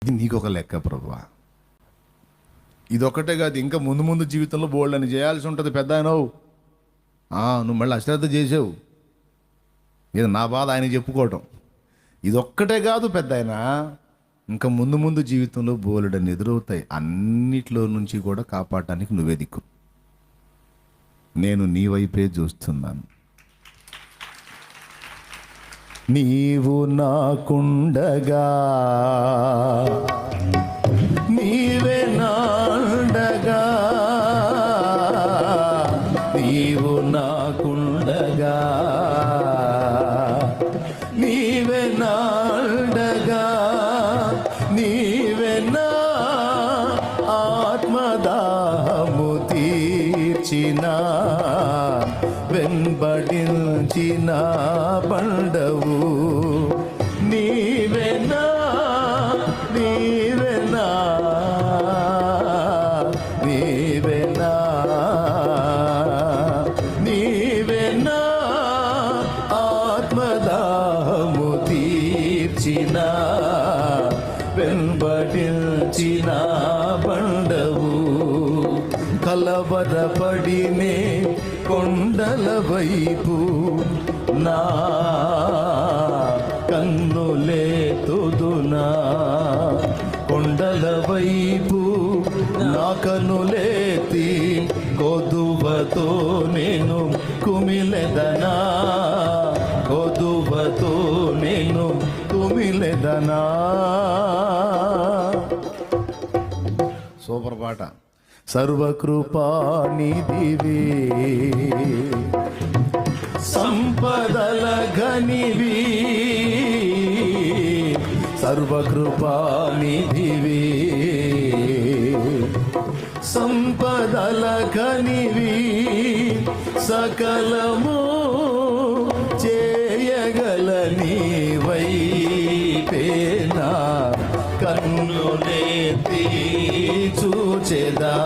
ఇది నీకొక లెక్క ప్రభువా. ఇదొక్కటే కాదు, ఇంకా ముందు ముందు జీవితంలో బోల్డ్ అని చేయాల్సి ఉంటుంది. పెద్ద అయినావు, నువ్వు మళ్ళీ అశ్రద్ధ చేసావు. ఇది నా బాధ ఆయన చెప్పుకోవటం. ఇదొక్కటే కాదు పెద్ద ఆయన, ఇంకా ముందు ముందు జీవితంలో బోలెడని ఎదురవుతాయి. అన్నిట్లో నుంచి కూడా కాపాడటానికి నువ్వే దిక్కు. నేను నీ వైపే చూస్తున్నాను. నీవు నాకుండగా, నీవే నాండగా, నీవు నాకుండగా, నీవే నాండగా, నీవే నా ఆత్మదాహము తీర్చిన వెంబడించిన బండవు నీవేనా, నీవేనా, నీవేనా, నీవేనా ఆత్మదాహము తీర్చిన వెంబడించిన బండవు. కలవరపడినే కొండల వైపు నా కన్నులేతుదునా, కొండల వైపు నా కన్నులేతి కొదువతో నేను కుమిలెదనా, కొదువతో నేను కుమిలెదనా. సూపర్ పాట. సర్వకృపానిధివే, సంపదల ఘనివి, సర్వకృపానిధివే, సంపదల ఘనివి, సకలము చేయగల నీవైపేనా కన్నులెత్తి చూచెదా.